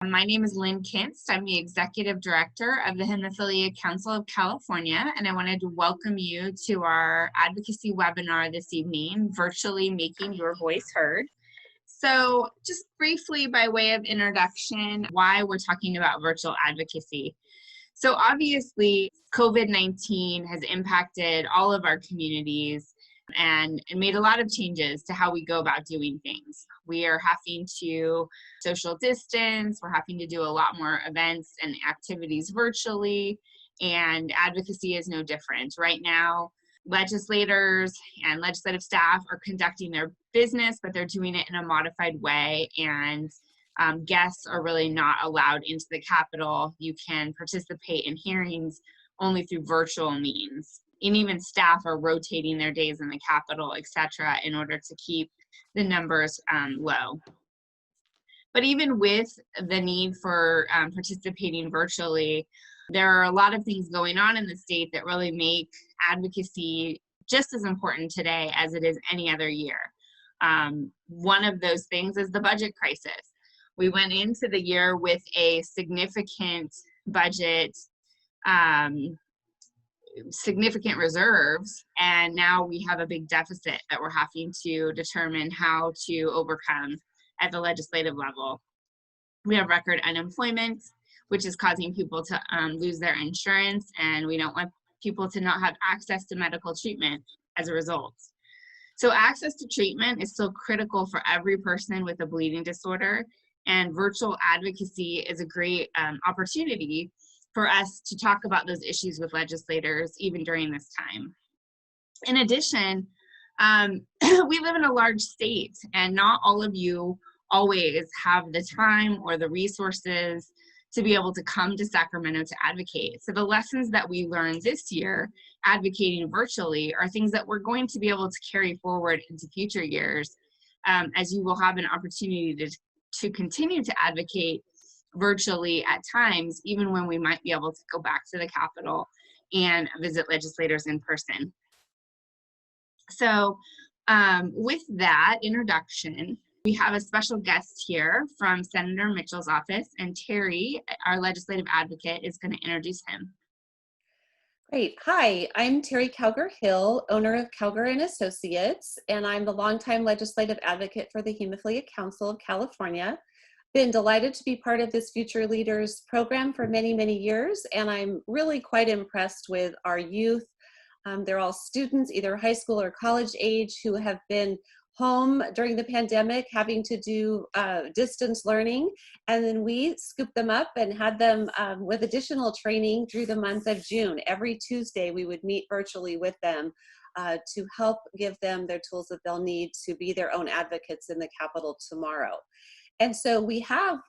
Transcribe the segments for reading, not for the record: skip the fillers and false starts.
My name is Lynne Kinst. I'm the Executive Director of the Hemophilia Council of California, and I wanted to welcome you to our advocacy webinar this evening, Virtually Making Your Voice Heard. So just briefly by way of introduction, why we're talking about virtual advocacy. So obviously, COVID-19 has impacted all of our communities and made a lot of changes to how we go about doing things. We are having to social distance, we're having to do a lot more events and activities virtually, and advocacy is no different. Right now, legislators and legislative staff are conducting their business, but they're doing it in a modified way, and guests are really not allowed into the Capitol. You can participate in hearings only through virtual means. And even staff are rotating their days in the Capitol, etc., in order to keep the numbers low. But even with the need for participating virtually, there are a lot of things going on in the state that really make advocacy just as important today as it is any other year. One of those things is the budget crisis. We went into the year with a significant budget, significant reserves, and now we have a big deficit that we're having to determine how to overcome at the legislative level. We have record unemployment, which is causing people to lose their insurance, and we don't want people to not have access to medical treatment as a result. So access to treatment is still critical for every person with a bleeding disorder, and virtual advocacy is a great opportunity for us to talk about those issues with legislators even during this time. In addition, we live in a large state, and not all of you always have the time or the resources to be able to come to Sacramento to advocate. So the lessons that we learned this year advocating virtually are things that we're going to be able to carry forward into future years, as you will have an opportunity to continue to advocate virtually at times, even when we might be able to go back to the Capitol and visit legislators in person. So with that introduction, we have a special guest here from Senator Mitchell's office, and Terry, our legislative advocate, is going to introduce him. Great. Hi, I'm Terry Cowger-Hill, owner of Cowger & Associates, and I'm the longtime legislative advocate for the Hemophilia Council of California. Been delighted to be part of this Future Leaders program for many, many years, and I'm really quite impressed with our youth. They're all students, either high school or college age, who have been home during the pandemic having to do distance learning, and then we scooped them up and had them with additional training through the month of June. Every Tuesday we would meet virtually with them to help give them their tools that they'll need to be their own advocates in the Capitol tomorrow. And so we have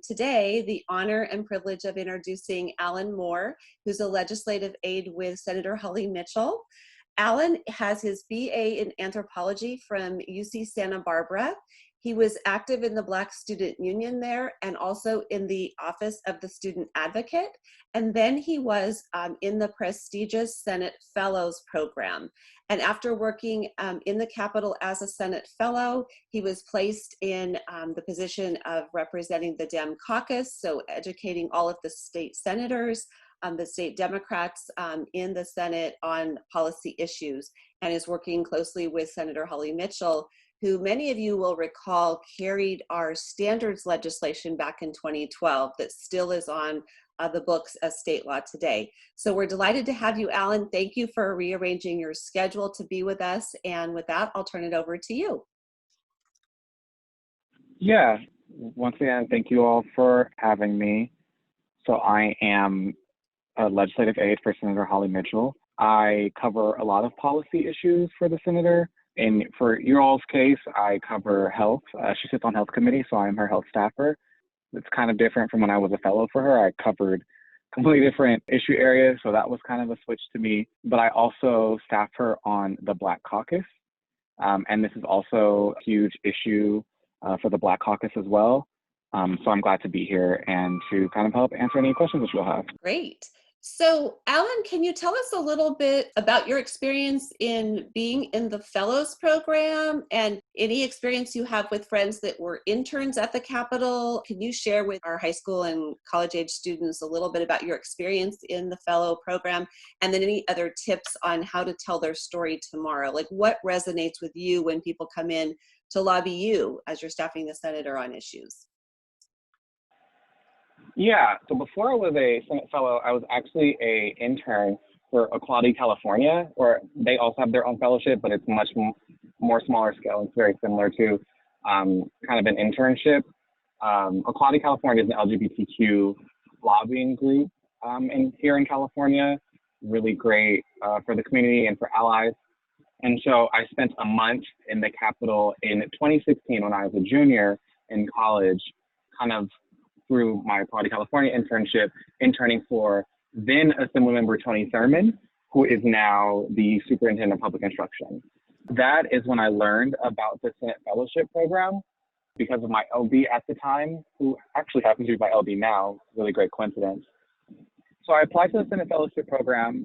today the honor and privilege of introducing Alan Moore, who's a legislative aide with Senator Holly Mitchell. Alan has his BA in anthropology from UC Santa Barbara. He was active in the Black Student Union there and also in the Office of the Student Advocate. And then he was in the prestigious Senate Fellows Program. And after working in the Capitol as a Senate Fellow, he was placed in the position of representing the Dem Caucus, so educating all of the state senators, the state Democrats in the Senate on policy issues, and is working closely with Senator Holly Mitchell, who many of you will recall carried our standards legislation back in 2012 that still is on the books as state law today. So we're delighted to have you, Alan. Thank you for rearranging your schedule to be with us. And with that, I'll turn it over to you. Yeah, once again, thank you all for having me. So I am a legislative aide for Senator Holly Mitchell. I cover a lot of policy issues for the senator. And for your all's case, I cover health. She sits on health committee, so I'm her health staffer. It's kind of different from when I was a fellow for her. I covered completely different issue areas, so that was kind of a switch to me. But I also staff her on the Black Caucus, and this is also a huge issue for the Black Caucus as well. So I'm glad to be here and to kind of help answer any questions that you'll have. Great. So, Alan, can you tell us a little bit about your experience in being in the Fellows Program and any experience you have with friends that were interns at the Capitol? Can you share with our high school and college age students a little bit about your experience in the Fellow Program, and then any other tips on how to tell their story tomorrow? Like, what resonates with you when people come in to lobby you as you're staffing the senator on issues? Yeah, so before I was a Senate Fellow, I was actually a intern for Equality California, or they also have their own fellowship, but it's much more smaller scale. It's very similar to kind of an internship. Equality California is an LGBTQ lobbying group here in California, really great for the community and for allies. And so I spent a month in the Capitol in 2016 when I was a junior in college, kind of through my Equality California internship, interning for then Assemblymember Tony Thurmond, who is now the Superintendent of Public Instruction. That is when I learned about the Senate Fellowship Program because of my LD at the time, who actually happens to be my LD now, really great coincidence. So I applied to the Senate Fellowship Program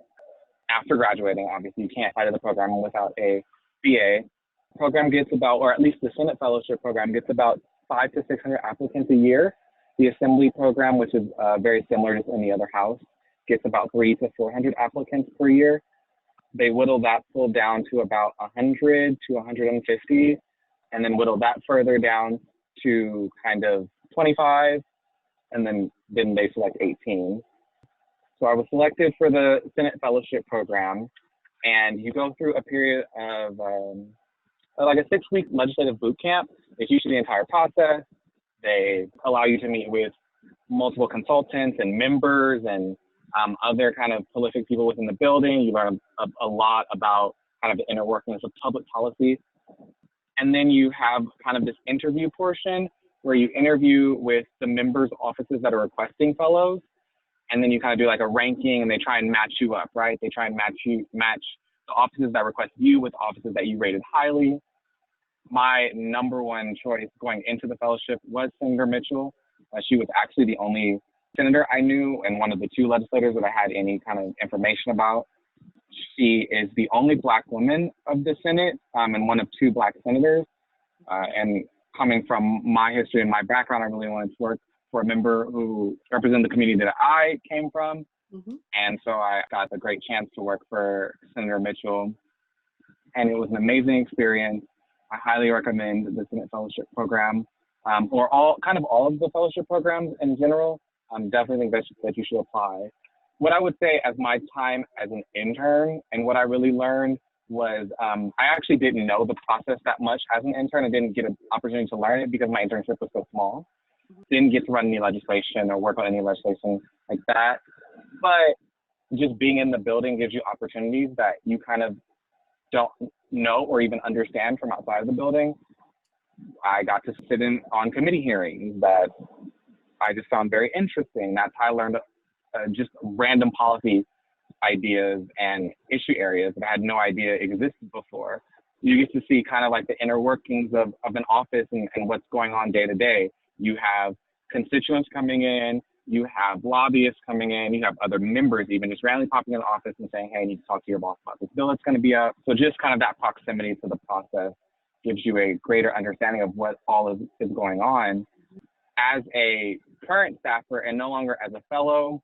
after graduating. Obviously, you can't apply to the program without a BA. The program gets about, or at least the Senate Fellowship Program gets about 500 to 600 applicants a year. The Assembly program, which is very similar to any other house, gets about 300 to 400 applicants per year. They whittle that pool down to about 100 to 150, and then whittle that further down to kind of 25, and then they select 18. So I was selected for the Senate Fellowship Program, and you go through a period of like a 6-week legislative boot camp. It's usually the entire process. They allow you to meet with multiple consultants and members and other kind of prolific people within the building. You learn a lot about kind of the inner workings of public policy. And then you have kind of this interview portion where you interview with the members' offices that are requesting fellows. And then you kind of do like a ranking, and they try and match you up, right? They try and match the offices that request you with offices that you rated highly. My number one choice going into the fellowship was Senator Mitchell. She was actually the only senator I knew and one of the 2 legislators that I had any kind of information about. She is the only Black woman of the Senate and one of 2 Black senators. And coming from my history and my background, I really wanted to work for a member who represented the community that I came from. Mm-hmm. And so I got the great chance to work for Senator Mitchell. And it was an amazing experience. I highly recommend the Senate Fellowship Program, or all of the fellowship programs in general. Definitely think that you should apply. What I would say as my time as an intern, and what I really learned was I actually didn't know the process that much as an intern. I didn't get an opportunity to learn it because my internship was so small. Didn't get to run any legislation or work on any legislation like that. But just being in the building gives you opportunities that you kind of don't know or even understand from outside of the building. I got to sit in on committee hearings that I just found very interesting. That's how I learned just random policy ideas and issue areas that I had no idea existed before. You get to see kind of like the inner workings of an office and what's going on day to day. You have constituents coming in, you have lobbyists coming in, you have other members even just randomly popping in the office and saying, hey, I need to talk to your boss about this bill that's going to be up. So just kind of that proximity to the process gives you a greater understanding of what all is going on. As a current staffer and no longer as a fellow,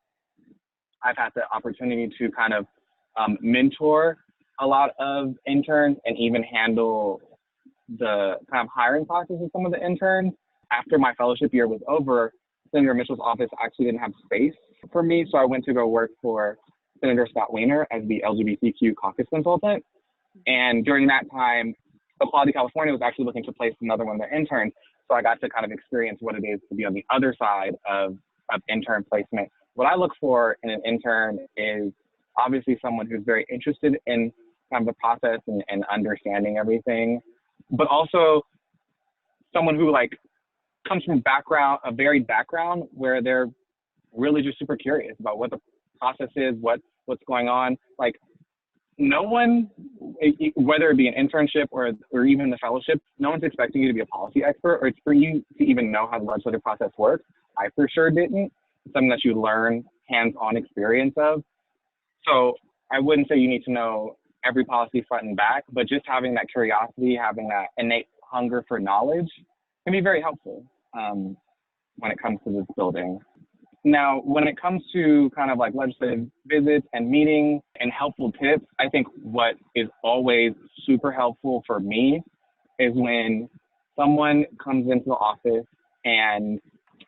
I've had the opportunity to kind of mentor a lot of interns and even handle the kind of hiring process of some of the interns. After my fellowship year was over, Senator Mitchell's office actually didn't have space for me, so I went to go work for Senator Scott Wiener as the LGBTQ caucus consultant. And during that time, Equality California was actually looking to place another one of their interns, so I got to kind of experience what it is to be on the other side of intern placement. What I look for in an intern is obviously someone who's very interested in kind of the process and understanding everything, but also someone who comes from a varied background where they're really just super curious about what the process is, what's going on. Like, no one, whether it be an internship or even the fellowship, no one's expecting you to be a policy expert or it's for you to even know how the legislative process works. I for sure didn't. It's something that you learn hands-on experience of. So I wouldn't say you need to know every policy front and back, but just having that curiosity, having that innate hunger for knowledge can be very helpful when it comes to this building. Now, when it comes to kind of like legislative visits and meetings and helpful tips, I think what is always super helpful for me is when someone comes into the office and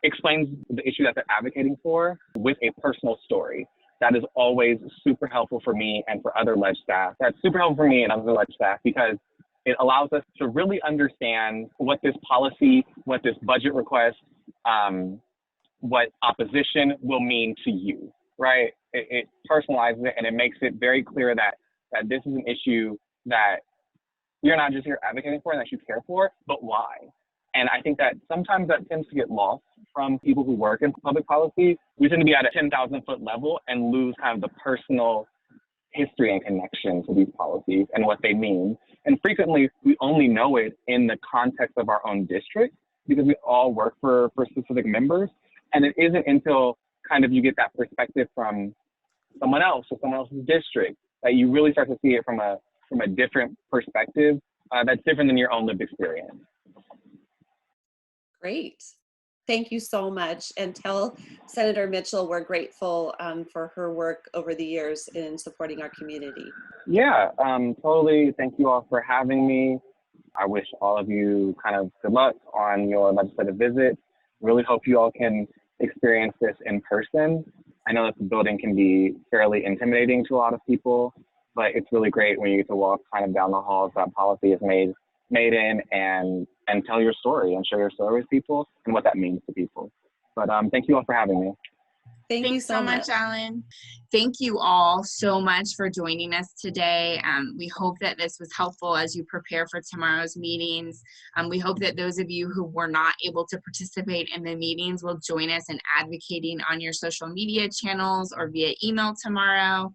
explains the issue that they're advocating for with a personal story. That is always super helpful for me and for other ledge staff. That's super helpful for me and other ledge staff because it allows us to really understand what this policy, what this budget request, what opposition will mean to you, right? It personalizes it and it makes it very clear that this is an issue that you're not just here advocating for and that you care for, but why? And I think that sometimes that tends to get lost from people who work in public policy. We tend to be at a 10,000-foot level and lose kind of the personal history and connection to these policies and what they mean. And frequently, we only know it in the context of our own district because we all work for specific members. And it isn't until kind of you get that perspective from someone else or someone else's district that you really start to see it from a different perspective that's different than your own lived experience. Great. Thank you so much. And tell Senator Mitchell we're grateful for her work over the years in supporting our community. Yeah, totally. Thank you all for having me. I wish all of you kind of good luck on your legislative visit. Really hope you all can experience this in person. I know that the building can be fairly intimidating to a lot of people, but it's really great when you get to walk kind of down the halls that policy is made in and tell your story and share your story with people and what that means to people. But thank you all for having me. Thank you so much, Alan. Thank you all so much for joining us today. We hope that this was helpful as you prepare for tomorrow's meetings. We hope that those of you who were not able to participate in the meetings will join us in advocating on your social media channels or via email tomorrow.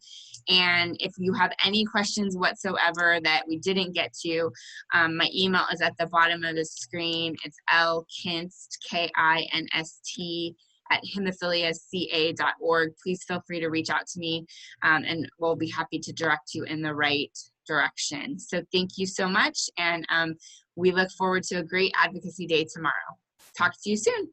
And if you have any questions whatsoever that we didn't get to, my email is at the bottom of the screen. It's lkinst, Kinst, at hemophiliaca.org. Please feel free to reach out to me and we'll be happy to direct you in the right direction. So thank you so much. And we look forward to a great advocacy day tomorrow. Talk to you soon.